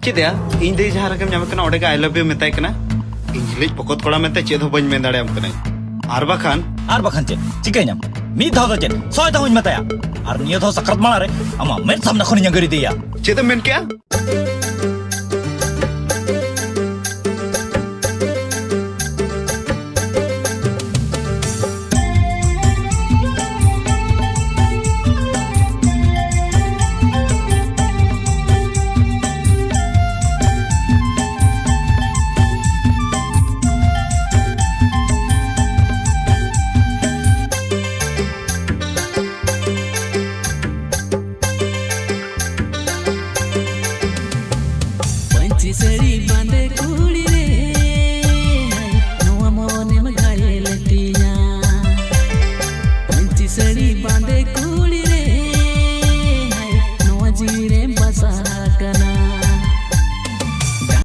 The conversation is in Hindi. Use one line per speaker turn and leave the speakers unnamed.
चेदा इन दे जहां रकम नाम कना ओडे का आई लव यू मेताय कना इंग्लिश पकत कोड़ा मेते चेद हो बन मेन दाड़े हम कना आर बाखान चे चिकाय नाम मी धाव चे सय धाव मेताया आर निया धाव सकरत माना रे आमा मेन सामना खनि गरी दिया चेद मेन क्या
सड़ी बन